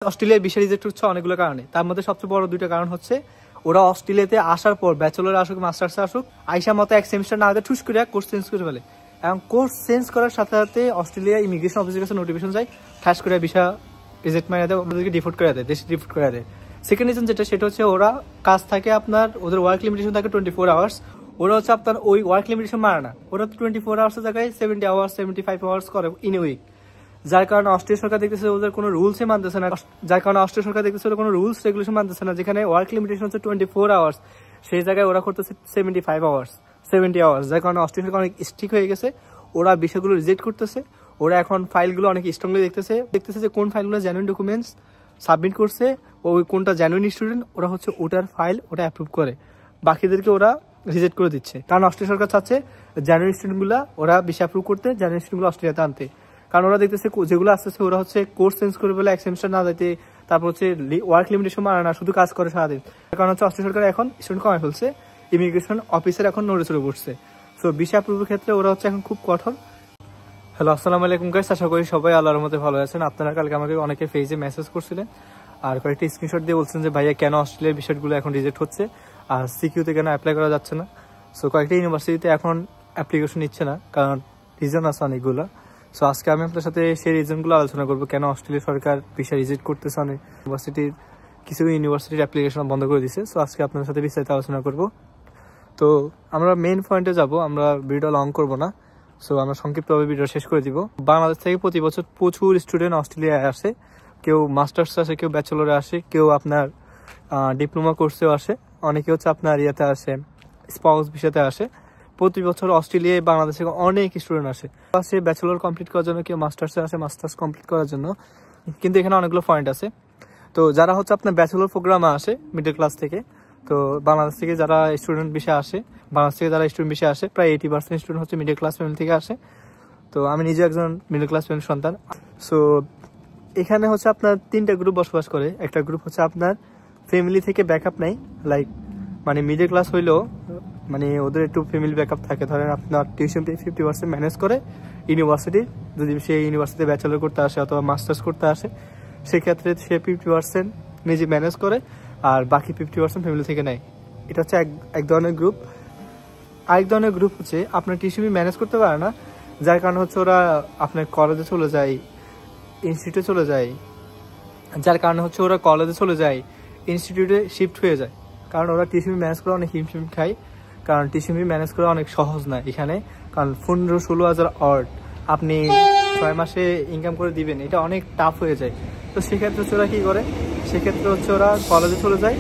অস্ট্রেলিয়ার visa reject হচ্ছে অনেকগুলো কারণে, তার মধ্যে সবচেয়ে বড় দুইটা কারণ হচ্ছে ওরা অস্ট্রেলিয়াতে আসার পর ব্যাচেলর আসুক মাস্টার্সে আসুক আইসা মতো এক সেমিস্টার না হতে ঠুস করে কোর্স চেঞ্জ করে ফেলে। এবং কোর্স চেঞ্জ করার সাথে সাথে অস্ট্রেলিয়া ইমিগ্রেশন অফিসের কাছে নোটিফিকেশন যায়, ঠাস করে ভিসা রিজেক্ট মারিয়ে দেয়, ওদেরকে ডিফোর্ট করে দেয়, দেশে ডিফোর্ট করে দেয়। সেকেন্ড রিজন যেটা সেটা হচ্ছে ওরা কাজ থাকে আপনার, ওদের ওয়ার্ক লিমিটেশন থাকে 24 আওয়ার্স। ওরা হচ্ছে আপনার ওই ওয়ার্ক লিমিটেশন মারে না, ওরা 24 আওয়ার্সের জায়গায় 70 আওয়ার্স 75 আওয়ার্স করে ইন এ উইক। যার কারণে অস্ট্রেলিয়া সরকার দেখতেছে ওদের কোনো রুলসে মানতেছে না, যার কারণে অস্ট্রেলিয়া সরকার দেখতেছে ওদের কোনো রুলস রেগুলেশন মানতেছে না। যেখানে ওয়ার্ক লিমিটেশন হচ্ছে 24 আওয়ার্স, সেই জায়গায় ওরা করতেছে 75 আওয়ার্স 70 আওয়ার্স। যার কারণে অস্ট্রেলিয়া সরকার অনেক স্ট্রিক্ট হয়ে গেছে, ওরা বিষয়গুলো রিজেক্ট করতেছে। ওরা এখন ফাইলগুলো অনেক স্ট্রংলি দেখতেছে যে কোন ফাইলগুলো জেনুইন ডকুমেন্টস সাবমিট করছে, ওই কোনটা জেনুইন স্টুডেন্ট, ওরা হচ্ছে ওটার ফাইল ওটা অ্যাপ্রুভ করে, বাকিদেরকে ওরা রিজেক্ট করে দিচ্ছে। কারণ অস্ট্রেলিয়া সরকার চাচ্ছে জেনুইন স্টুডেন্টগুলো ওরা বেশি অ্যাপ্রুভ করতে, জেনুইন স্টুডেন্টগুলো অস্ট্রেলিয়াতে আনতে। কারণ ওরা দেখতেছে যেগুলো আসতেছে ওরা হচ্ছে কোর্স চেঞ্জ করে বলে এক সেমিস্টার না যেতে, তারপর হচ্ছে ওয়ার্ক লিমিটেশন মানে না, শুধু কাজ করে সারাদিন। কারণ হচ্ছে অস্ট্রেলিয়া সরকার এখন স্টুডেন্ট কমায় ফেলছে, ইমিগ্রেশন অফিসের এখন নোটিশ চলে পড়ছে। সো ভিসা অ্যাপ্রুভের ক্ষেত্রে ওরা হচ্ছে এখন খুব কঠোর। হ্যালো, আসসালামু আলাইকুম গাইস, আশা করি সবাই আল্লাহর মধ্যে ভালো আছেন। আপনারা কালকে আমাকে অনেকে ফেজে মেসেজ করছিলেন আর কয়েকটি স্ক্রিনশট দিয়ে বলছেন যে ভাইয়া কেন অস্ট্রেলিয়ার বিষয়গুলো এখন রিজেক্ট হচ্ছে আর সিকিউতে কেন অ্যাপ্লাই করা যাচ্ছে না। সো কয়েকটি ইউনিভার্সিটিতে এখন অ্যাপ্লিকেশন নিচ্ছে না, কারণ রিজন আছে অনেকগুলো। সো আজকে আমি আপনার সাথে সেই রিজনগুলো আলোচনা করবো কেন অস্ট্রেলিয়া সরকার ভিসা রিজেক্ট করতেছে। অনেক ইউনিভার্সিটির কিছু ইউনিভার্সিটির অ্যাপ্লিকেশন বন্ধ করে দিচ্ছে। সো আজকে আপনার সাথে বিস্তারিত আলোচনা করব। তো আমরা মেইন পয়েন্টে যাব, আমরা ভিডিও লং করব না। সো আমরা সংক্ষিপ্তভাবে ভিডিও শেষ করে দিব। বাংলাদেশ থেকে প্রতি বছর প্রচুর স্টুডেন্ট অস্ট্রেলিয়ায় আসে, কেউ মাস্টার্স আসে, কেউ ব্যাচেলরে আসে, কেউ আপনার ডিপ্লোমা কোর্সেও আসে, অনেকে হচ্ছে আপনার ইয়েতে আসে স্পাউস ভিসাতে আসে। প্রতি বছর অস্ট্রেলিয়ায় বাংলাদেশ থেকে অনেক স্টুডেন্ট আসে ব্যাচেলর কমপ্লিট করার জন্য, কেউ মাস্টার্সে আসে মাস্টার্স কমপ্লিট করার জন্য। কিন্তু এখানে অনেকগুলো পয়েন্ট আছে। তো যারা হচ্ছে আপনার ব্যাচেলর প্রোগ্রামে আসে মিডল ক্লাস থেকে, তো বাংলাদেশ থেকে যারা স্টুডেন্ট বিষয়ে আসে, বাংলাদেশ থেকে যারা স্টুডেন্ট বিষয়ে আসে প্রায় 80% স্টুডেন্ট হচ্ছে মিডল ক্লাস ফ্যামিলি থেকে আসে। তো আমি নিজে একজন মিডল ক্লাস ফ্যামিলির সন্তান। সো এখানে হচ্ছে আপনার তিনটা গ্রুপ বসবাস করে। একটা গ্রুপ হচ্ছে আপনার ফ্যামিলি থেকে ব্যাকআপ নেই, লাইক মানে মিডল ক্লাস হইলেও মানে ওদের একটু ফ্যামিলি ব্যাকআপ থাকে। ধরেন আপনার টিউশন 50% ম্যানেজ করে ইউনিভার্সিটি, যদি সে ইউনিভার্সিটি ব্যাচেলর করতে আসে অথবা মাস্টার্স করতে আসে, সেক্ষেত্রে সে 50% নিজে ম্যানেজ করে আর বাকি 50% ফ্যামিলি থেকে নেয়। এটা হচ্ছে এক ধরনের গ্রুপ। আরেক ধরনের গ্রুপ হচ্ছে আপনার টিউশন ম্যানেজ করতে পারে না, যার কারণে হচ্ছে ওরা আপনার কলেজে চলে যায়, ইনস্টিটিউটে চলে যায়, যার কারণে হচ্ছে ওরা কলেজে চলে যায়, ইনস্টিটিউটে শিফট হয়ে যায়। কারণ ওরা টিউশন ম্যানেজ করে অনেক হিমশিম খায়, কারণ টিউশন ম্যানেজ করা অনেক সহজ না এখানে। কারণ 15-16 হাজার অর্ড আপনি 6 মাসে ইনকাম করে দিবেন, এটা অনেক টাফ হয়ে যায়। তো সেক্ষেত্রে হচ্ছে ওরা কী করে, সেক্ষেত্রে হচ্ছে ওরা কলেজে চলে যায়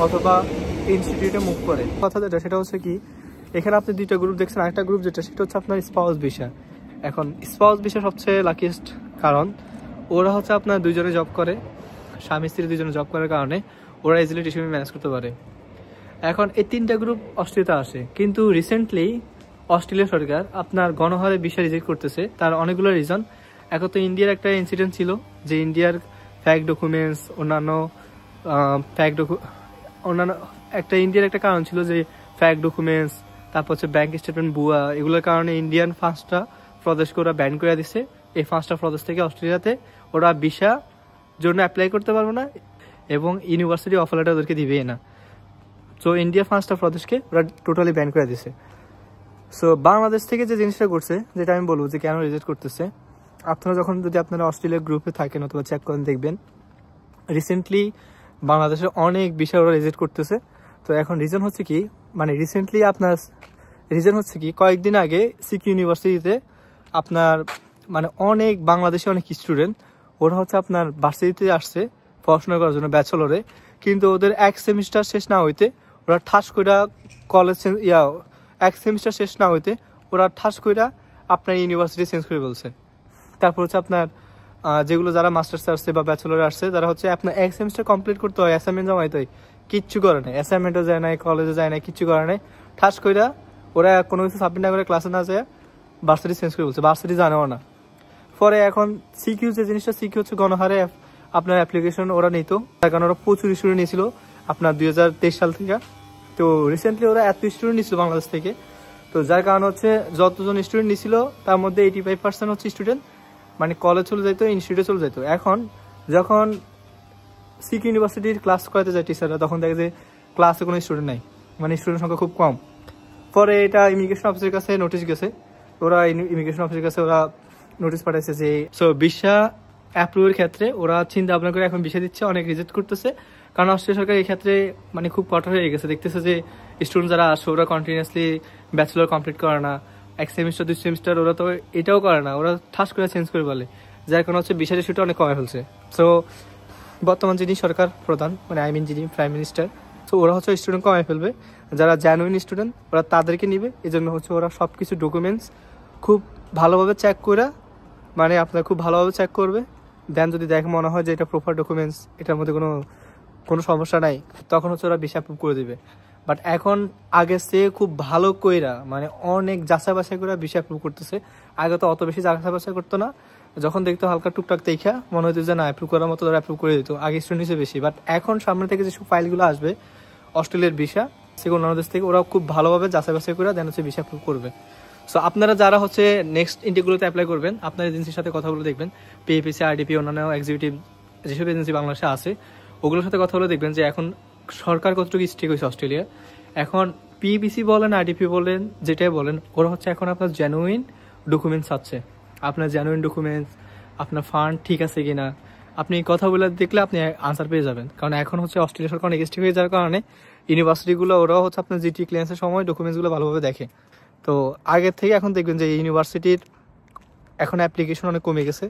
অথবা ইনস্টিটিউটে মুভ করে। কথা যেটা সেটা হচ্ছে কি, এখানে আপনি দুইটা গ্রুপ দেখছেন। আরেকটা গ্রুপ যেটা সেটা হচ্ছে আপনার স্পাউস ভিসা। এখন স্পাউস ভিসা সবচেয়ে লাকিয়েস্ট, কারণ ওরা হচ্ছে আপনার দুইজনে জব করে, স্বামী স্ত্রী দুইজনে জব করার কারণে ওরা ইজিলি টিউশন ম্যানেজ করতে পারে। এখন এই তিনটা গ্রুপ অস্ট্রেলিয়াতে আসে, কিন্তু রিসেন্টলি অস্ট্রেলিয়া সরকার আপনার গণহারে ভিসা রিজেক্ট করতেছে। তার অনেকগুলো রিজন। এখন তো ইন্ডিয়ার একটা ইনসিডেন্ট ছিল যে ইন্ডিয়ার ফ্যাক ডকুমেন্টস, অন্যান্য ইন্ডিয়ার একটা কারণ ছিল যে ফ্যাক ডকুমেন্টস, তারপর হচ্ছে ব্যাংক স্টেটমেন্ট ভুয়া, এগুলোর কারণে ইন্ডিয়ান 5টা প্রদেশকে ওরা ব্যান করে দিচ্ছে। এই 5টা প্রদেশ থেকে অস্ট্রেলিয়াতে ওরা ভিসা জন্য অ্যাপ্লাই করতে পারবে না এবং ইউনিভার্সিটি অফার লেটার ওদেরকে দিবেই না। সো ইন্ডিয়া 5টা প্রদেশকে ওরা টোটালি ব্যান করে দিছে। সো বাংলাদেশ থেকে যে জিনিসটা করছে, যেটা আমি বলবো যে কেন রিজেক্ট করতেছে, আপনারা যদি আপনারা অস্ট্রেলিয়া গ্রুপে থাকেন অথবা চেক করেন দেখবেন রিসেন্টলি বাংলাদেশের অনেক বিষয় ওরা রিজেক্ট করতেছে। তো এখন রিজন হচ্ছে কি, মানে রিজন হচ্ছে কি, কয়েকদিন আগে সিকি ইউনিভার্সিটিতে আপনার মানে অনেক বাংলাদেশে অনেক স্টুডেন্ট ওরা হচ্ছে আপনার ভার্সিটিতে আসছে পড়াশোনা করার জন্য ব্যাচেলরে, কিন্তু ওদের এক সেমিস্টার শেষ না হইতে ওরা ঠাস কইরা এক সেমিস্টার শেষ না হইতে ওরা ঠাস কইরা আপনার ইউনিভার্সিটি চেঞ্জ করে বলছে। তারপর হচ্ছে আপনার যেগুলো যারা মাস্টার্স আসছে বা ব্যাচেলরে আসছে তারা হচ্ছে আপনার এক সেমিস্টার কমপ্লিট করতে হয়, অ্যাসাইনমেন্ট জমাইতে হয়, কিচ্ছু করে নাই, অ্যাসাইনমেন্টও যায় নাই, কলেজে যায় নাই, কিচ্ছু করে নাই। ঠাস কইরা ওরা কোনো কিছু সাবমিট না করে ক্লাসে না যায় ভার্সিটি চেঞ্জ করে বলছে, ভার্সিটি জানেও না। পরে এখন সিকিউ যে জিনিসটা, সিকিউ হচ্ছে গণহারে আপনার অ্যাপ্লিকেশন ওরা নিত, তার কারণে ওরা প্রচুর স্টুডেন্ট নিয়েছিল আপনার 2023 সাল থেকে। তো রিসেন্টলি ওরা এত স্টুডেন্ট নিয়েছিল বাংলাদেশ থেকে, তো যার কারণ হচ্ছে যতজন স্টুডেন্ট নিয়েছিল তার মধ্যে 85% হচ্ছে স্টুডেন্ট মানে কলেজ চলে যেত, ইনস্টিটিউটে চলে যেত। এখন যখন সিক ইউনিভার্সিটির ক্লাস করাতে যায় টিচাররা, তখন দেখে যে ক্লাসে কোনো স্টুডেন্ট নাই, মানে স্টুডেন্ট সংখ্যা খুব কম। পরে এটা ইমিগ্রেশন অফিসের কাছে নোটিশ গেছে, ওরা ইমিগ্রেশন অফিসের কাছে ওরা নোটিশ পাঠাইছে যে ভিসা অ্যাপ্রুভের ক্ষেত্রে ওরা চিন্তা ভাবনা করে এখন ভিসা দিচ্ছে, অনেক রিজেক্ট করতেছে। কারণ অস্ট্রেলিয়া সরকার এই ক্ষেত্রে মানে খুব কঠোর হয়ে গেছে, দেখতেছে যে স্টুডেন্ট যারা আসে ওরা কন্টিনিউয়াসলি ব্যাচেলর কমপ্লিট করে না, 1 সেমিস্টার 2 সেমিস্টার ওরা তো এটাও করে না, ওরা ঠাস করে চেঞ্জ করে বলে, যার কারণে হচ্ছে ভিসা ইস্যুটা অনেক কমে ফেলছে। সো বর্তমান যিনি সরকার প্রধান, মানে যিনি প্রাইম মিনিস্টার, তো ওরা হচ্ছে স্টুডেন্ট কমায় ফেলবে, যারা জেনুইন স্টুডেন্ট ওরা তাদেরকে নিবে। এই জন্য হচ্ছে ওরা সব কিছু ডকুমেন্টস খুব ভালোভাবে চেক করে, মানে আপনার খুব ভালোভাবে চেক করবে, দেন যদি দেখে মনে হয় যে এটা প্রপার ডকুমেন্টস, এটার মধ্যে কোনো সমস্যা নাই, তখন হচ্ছে ওরা ভিসা অ্যাপ্রুভ করে দিবে। বাট এখন আগের চেয়ে খুব ভালো কইরা, মানে অনেক যাচাই বাছাই করে ভিসা অ্যাপ্রুভ করতেছে। আগে তো অত বেশি যাচাই বাছাই করতো না, যখন দেখতো হালকা টুকটাক দেখা মনে হতো যে না অ্যাপ্রুভ করার মতো তারা অ্যাপ্রুভ করে দিত, আগে স্টুডেন্ট হিসেবে বেশি। বাট এখন সামনে থেকে যেসব ফাইলগুলো আসবে অস্ট্রেলিয়ার ভিসা, সেগুলো অন্য দেশ থেকে ওরা খুব ভালোভাবে যাচাই বাছাই করে দেন হচ্ছে ভিসা অ্যাপ্রুভ করবে। সো আপনারা যারা হচ্ছে নেক্সট ইন্টেকগুলোতে অ্যাপ্লাই করবেন, আপনার এজেন্সির সাথে কথা বলে দেখবেন, পিএপিসি, আরডিপি, অন্যান্য এক্সিকিউটিভ যেসব এজেন্সি বাংলাদেশে আছে ওগুলোর সাথে কথা বলে দেখবেন যে এখন সরকার কতটুকু স্ট্রিক্ট হয়েছে অস্ট্রেলিয়া। এখন পিবিসি বলেন, আরডিপি বলেন, যেটাই বলেন, ওরা হচ্ছে এখন আপনার জেনুইন ডকুমেন্টস আছে, আপনার জেনুইন ডকুমেন্টস, আপনার ফান্ড ঠিক আছে কিনা, আপনি কথা বলে দেখলে আপনি আনসার পেয়ে যাবেন। কারণ এখন হচ্ছে অস্ট্রেলিয়া সরকার অনেক স্ট্রিক্ট হয়ে যাওয়ার কারণে ইউনিভার্সিটিগুলো ওরাও হচ্ছে আপনার জিটি ক্লিয়ারেন্সের সময় ডকুমেন্টসগুলো ভালোভাবে দেখে। তো আগের থেকে এখন দেখবেন যে ইউনিভার্সিটির এখন অ্যাপ্লিকেশন অনেক কমে গেছে,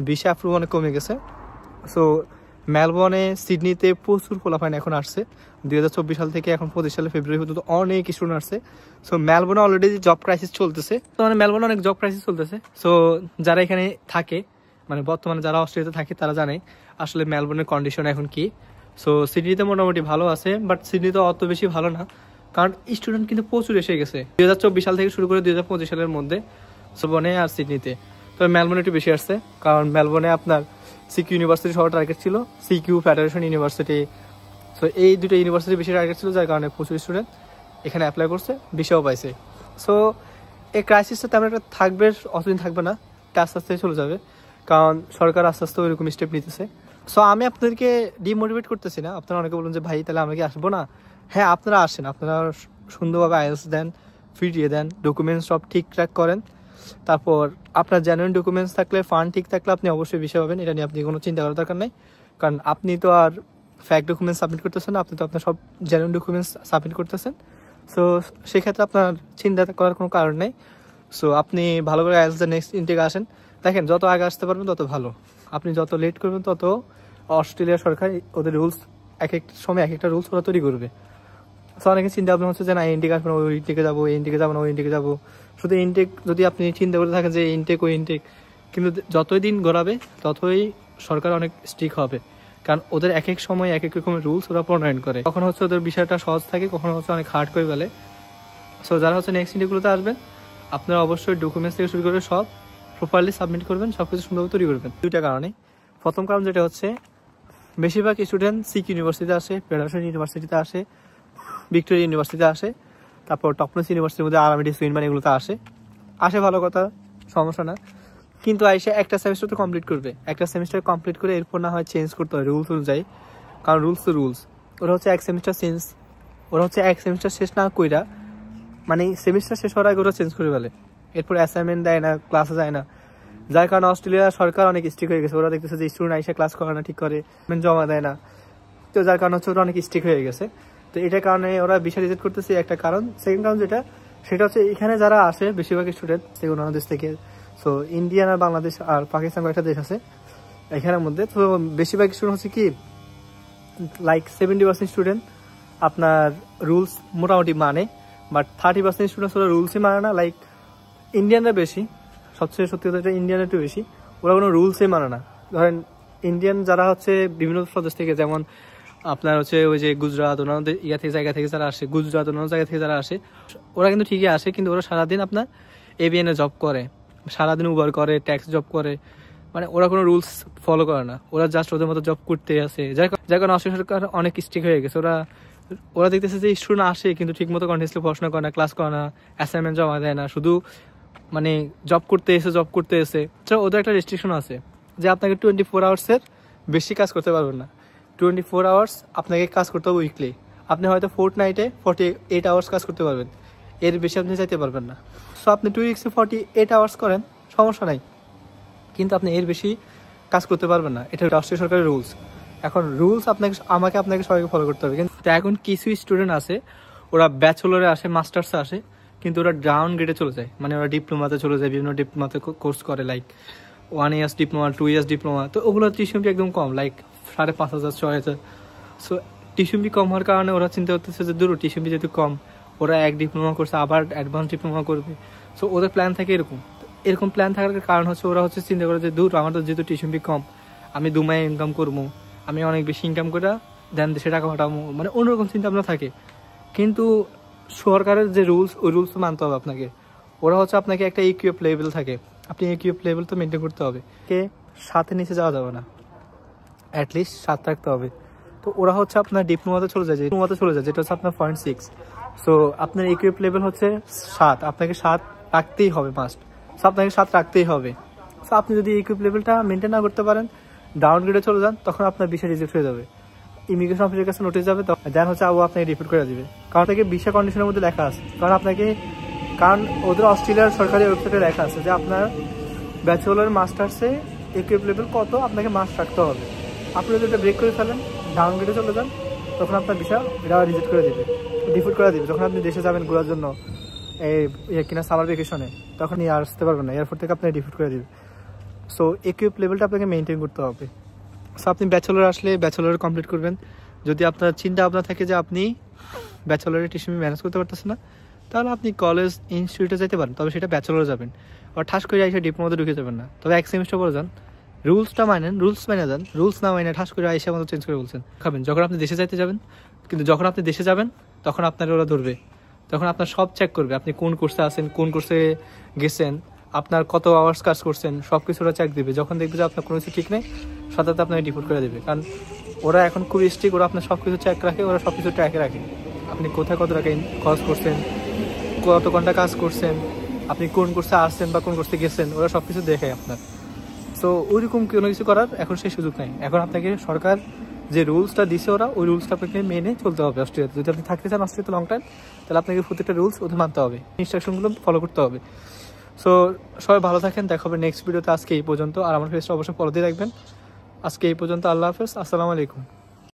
ভিসা অ্যাপ্রুভ অনেক কমে গেছে। সো মেলবোর্নে, সিডনিতে প্রচুর পোলাপাইন এখন আসছে 2024 সাল থেকে এখন 25 সালের ফেব্রুয়ারি পর্যন্ত অনেক স্টুডেন্ট আসছে। সো মেলবোর্নে অলরেডি জব ক্রাইসিস চলতেছে, তো মানে মেলবোর্নে অনেক জব ক্রাইসিস চলতেছে। সো যারা এখানে থাকে, মানে বর্তমানে যারা অস্ট্রেলিয়াতে থাকে তারা জানে আসলে মেলবোর্নের কন্ডিশন এখন কি। সো সিডনিতে মোটামুটি ভালো আছে, বাট সিডনিতে অত বেশি ভালো না, কারণ স্টুডেন্ট কিন্তু প্রচুর এসে গেছে 2024 সাল থেকে শুরু করে 2025 সালের মধ্যে মেলবোর্নে আর সিডনিতে। তবে মেলবোর্নে একটু বেশি আসছে, কারণ মেলবোর্নে আপনার সিকিউ ইউনিভার্সিটি সবার টার্গেট ছিল, সিকিউ ফেডারেশন ইউনিভার্সিটি, সো এই দুটো ইউনিভার্সিটি বেশি টার্গেট ছিল, যার কারণে প্রচুর স্টুডেন্ট এখানে অ্যাপ্লাই করছে, ভিসাও পাইছে। সো এই ক্রাইসিসটা তেমন একটা থাকবে, অতদিন থাকবে না, আস্তে আস্তে চলে যাবে, কারণ সরকার আস্তে আস্তে ওইরকম স্টেপ নিতেছে। সো আমি আপনাদেরকে ডিমোটিভেট করতেছি না। আপনারা অনেকে বলুন যে ভাই তাহলে আমরা কি আসবো না? হ্যাঁ, আপনারা আসেন, আপনারা সুন্দরভাবে আইএলটিএস দেন, ফিরিয়ে দেন, ডকুমেন্টস সব ঠিকঠাক করেন, তারপর আপনার জেনুইন ডকুমেন্টস থাকলে, ফান্ড ঠিক থাকলে আপনি অবশ্যই ভিসা পাবেন, এটা নিয়ে আপনি কোনো চিন্তা করার দরকার নেই। কারণ আপনি তো আর ফ্যাক ডকুমেন্টস সাবমিট করতেছেন না, আপনি তো আপনার সব জেনুইন ডকুমেন্টস সাবমিট করতেছেন। সো সেক্ষেত্রে আপনার চিন্তা করার কোনো কারণ নেই। সো আপনি ভালো করে আইএলটিএস নেক্সট ইনটেকে আসেন। দেখেন, যত আগে আসতে পারবেন তত ভালো, আপনি যত লেট করবেন তত অস্ট্রেলিয়া সরকার ওদের রুলস এক একটা সময় এক একটা রুলস ওরা তৈরি করবে। সো অনেকে চিন্তা ভাবনা হচ্ছে যে না ইনটেক আসবেন, ওই ইনটেকে যাবো, এই ইনটেকে যাবো না, ওই ইনটেকে যাবো। শুধু ইনটেক যদি আপনি চিন্তা করে থাকেন যে ইনটেক ওই ইনটেক, কিন্তু যতই দিন গড়াবে ততই সরকার অনেক স্ট্রিক্ট হবে, কারণ ওদের এক এক সময় এক এক রকমের রুলস ওরা প্রণয়ন করে। কখনো হচ্ছে ওদের বিষয়টা সহজ থাকে, কখনো হচ্ছে অনেক হার্ড করে ফেলে। সো যারা হচ্ছে নেক্সট ইনটেকগুলোতে আসবেন, আপনারা অবশ্যই ডকুমেন্টস থেকে শুরু করে সব প্রপারলি সাবমিট করবেন, সব কিছু সুন্দরভাবে তৈরি করবেন। দুইটা কারণে, প্রথম কারণ যেটা হচ্ছে বেশিরভাগ স্টুডেন্ট সিক ইউনিভার্সিটিতে আসে, ফেডারেশন ইউনিভার্সিটিতে আসে, ভিক্টোরিয়া ইউনিভার্সিটিতে আসে, তারপর টপনস ইউনিভার্সিটির মধ্যে আরএমআইটি, সুইনবার্ন, এগুলোতে আসে ভালো কথা, সমস্যা না। কিন্তু আইসা একটা সেমিস্টার তো কমপ্লিট করবে, একটা সেমিস্টার কমপ্লিট করে এরপর না হয় চেঞ্জ করতে হয় রুলস অনুযায়ী, কারণ রুলস তো রুলস। ওরা হচ্ছে এক সেমিস্টার শেষ না কইরা, মানে সেমিস্টার শেষ হওয়ার আগে ওরা চেঞ্জ করে ফেলে, এরপর অ্যাসাইনমেন্ট দেয় না, ক্লাসে যায় না, যার কারণে অস্ট্রেলিয়া সরকার অনেক স্ট্রিক্ট হয়ে গেছে। ওরা দেখতেছে যে স্টুডেন্ট আইসা ক্লাস করে না ঠিক করে, জমা দেয় না, তো যার কারণে হচ্ছে ওরা অনেক স্ট্রিক্ট হয়ে গেছে। তো এটার কারণে ওরা ভিসা রিজেক্ট করতেছে একটা কারণ। সেকেন্ড কারণ সেটা হচ্ছে এখানে যারা আসে বেশিরভাগ স্টুডেন্ট সেগুলো অন্য দেশ থেকে, সো ইন্ডিয়ান আর বাংলাদেশ আর পাকিস্তান কয়েকটা দেশ আছে এখানের মধ্যে। তো বেশিরভাগ স্টুডেন্ট হচ্ছে কি লাইক 70% স্টুডেন্ট আপনার রুলস মোটামুটি মানে, বাট 30% স্টুডেন্টস ওরা রুলসই মানে না। লাইক ইন্ডিয়ানরা বেশি, সবচেয়ে সত্যি কথা ইন্ডিয়ানরা একটু বেশি, ওরা কোনো রুলসই মানে না। ধরেন ইন্ডিয়ান যারা হচ্ছে বিভিন্ন প্রদেশ থেকে, যেমন আপনার হচ্ছে ওই যে গুজরাট, অন্যান্য জায়গা থেকে যারা আসে, গুজরাট অন্যান্য জায়গা থেকে যারা আসে, ওরা কিন্তু ঠিকই আসে, কিন্তু ওরা সারাদিন আপনার এবিএনে জব করে, সারাদিন উবার করে, ট্যাক্স জব করে, মানে ওরা কোনো রুলস ফলো করে না, ওরা জাস্ট ওদের মতো জব করতে আসে। যার কারণে অস্ট্রেলিয়া সরকার অনেক স্ট্রিক্ট হয়ে গেছে। ওরা দেখতেছে যে স্টুডেন্ট আসে কিন্তু ঠিক মতো কন্টিনিউসলি পড়াশোনা করে না, ক্লাস করে না, অ্যাসাইনমেন্ট জমা দেয় না, শুধু মানে জব করতে এসে। ওদের একটা রেস্ট্রিকশন আছে যে আপনাকে 24 আওয়ার্সের বেশি কাজ করতে পারবেন না, 24 আওয়ার্স আপনাকে কাজ করতে হবে উইকলি। আপনি হয়তো ফোর্টনাইটে 48 আওয়ার্স কাজ করতে পারবেন, এর বেশি আপনি চাইতে পারবেন না। সো আপনি 2 উইক্সে 48 আওয়ার্স করেন, সমস্যা নাই, কিন্তু আপনি এর বেশি কাজ করতে পারবেন না। এটা রাষ্ট্রীয় সরকারের রুলস। এখন রুলস আপনাকে সবাইকে ফলো করতে হবে। কিন্তু এখন কিছু স্টুডেন্ট আছে, ওরা ব্যাচেলরে আসে, মাস্টার্সে আসে, কিন্তু ওরা ডাউন গ্রেডে চলে যায়, মানে ওরা ডিপ্লোমাতে চলে যায়, বিভিন্ন ডিপ্লোমাতে কোর্স করে, like 1 years diploma, 2 years diploma. তো ওগুলো টিউশন ফি একদম কম, লাইক 5,500 6,000। সো টিউশন ফি কম হওয়ার কারণে ওরা চিন্তা করতেছে যে দূর টিউশন ফি যেহেতু কম, ওরা এক ডিপ্লোমা করছে আবার অ্যাডভান্স ডিপ্লোমা করবে। সো ওদের প্ল্যান থাকে এরকম প্ল্যান থাকার কারণ হচ্ছে ওরা চিন্তা করে যে দূর আমার তো যেহেতু টিউশন ফি কম, আমি 2 মাসে ইনকাম করবো, আমি অনেক বেশি ইনকাম করে দেন দেশে টাকা পাঠাবো, মানে অন্যরকম চিন্তা ভাবনা থাকে। কিন্তু সরকারের যে রুলস, ওই রুলস মানতে হবে আপনাকে। ওরা আপনাকে একটা ইকুইপ লেভেল থাকে, আপনি ইকুইপ লেভেল তো মেনটেন করতে হবে, কে 7-এর নিচে যাওয়া যাবে না, অ্যাটলিস্ট 7 রাখতে হবে। তো ওরা আপনার ডিপ্লোমাতে চলে যায়, যেটা হচ্ছে আপনার 0.6। সো আপনার ইকুইপ লেভেল 7, আপনাকে 7 রাখতেই হবে মাস্ট। সো আপনাকে 7 রাখতেই হবে। সো আপনি যদি ইকুইপ লেভেলটা মেনটেন না করতে পারেন, ডাউন গ্রেডে চলে যান, তখন আপনার ভিসা রিজেক্ট হয়ে যাবে, ইমিগ্রেশন অফিসের কাছে নোটিশ যাবে, দেন আবু আপনাকে রিপোর্ট করে দিবে। কারণ থেকে ভিসা কন্ডিশনের মধ্যে লেখা আছে, কারণ ওদের অস্ট্রেলিয়ার সরকারি ওয়েবসাইটে লেখা আছে যে আপনার ব্যাচেলর মাস্টার্সে ইকুইপ লেভেল কত আপনাকে মাস্ট রাখতে হবে। আপনি যদি এটা ব্রেক করে ফেলেন, ডাউন গ্রেডে চলে যান, তখন আপনার ভিসা রিজেক্ট করে দিবে, ডিফিউট করে দিবে। যখন আপনি দেশে যাবেন ঘোরার জন্য, কিনা সামার ভ্যাকেশনে, তখন নিয়ে আসতে পারবেন না, এয়ারপোর্ট থেকে আপনাকে ডিফিউট করে দিবে। সো ইকুইপ লেভেলটা আপনাকে মেনটেন করতে হবে। সো আপনি ব্যাচেলর আসলে ব্যাচেলর কমপ্লিট করবেন। যদি আপনার চিন্তা ভাবনা থাকে যে আপনি ব্যাচেলরের টিউশন ম্যানেজ করতে পারতেছেন না, তাহলে আপনি কলেজ ইনস্টিটিউটে যেতে পারেন, তবে সেটা ব্যাচেলরে যাবেন, আর ঠাস করে এসে ডিপ্লোমাতে ঢুকে যাবেন না। তবে 1 সেমিস্টার পরে যান, রুলসটা মানেন, রুলস মেনে যান। রুলস না মাইনে ঠাস করে আইসা আমাদের চেঞ্জ করে বলছেন খাবেন যখন আপনি দেশে যাইতে যাবেন। কিন্তু যখন আপনি দেশে যাবেন, তখন আপনার ওরা ধরবে, তখন আপনার সব চেক করবে, আপনি কোন কোর্সে আছেন, কোন কোর্সে গেছেন, আপনার কত আওয়ার্স কাজ করছেন, সব কিছু ওরা চেক দিবে। যখন দেখবে যে আপনার কোনো কিছু ঠিক নেই, সাথে আপনাকে ডিপোর্ট করে দেবে। কারণ ওরা এখন খুব স্ট্রিক্ট, ওরা আপনার সব কিছু চেক রাখে, ওরা সব কিছু ট্র্যাকে রাখে। আপনি কোথায় কত টাকা খরচ করছেন, কত ঘন্টা কাজ করছেন, আপনি কোন কোর্সে আসছেন বা কোন কোর্সে গেছেন, ওরা সব কিছু দেখে আপনার। সো ওইরকম কোনো কিছু করার এখন সেই সুযোগ নেই। এখন আপনাকে সরকার যে রুলসটা দিছে, ওরা ওই রুলসটা আপনাকে মেনে চলতে হবে অস্ট্রেলিয়াতে। যদি আপনি থাকতে চান অস্ট্রেলিয়াতে লং টাইম, তাহলে আপনাকে প্রত্যেকটা রুলস ওদের মানতে হবে, ইনস্ট্রাকশনগুলো ফলো করতে হবে। সো সবাই ভালো থাকেন, দেখা হবে নেক্সট ভিডিওতে। আজকে এই পর্যন্ত, আর আমার ফেসটা অবশ্যই ফলো দিয়ে রাখবেন। আজকে এই পর্যন্ত, আল্লাহ হাফেজ, আসসালামু আলাইকুম।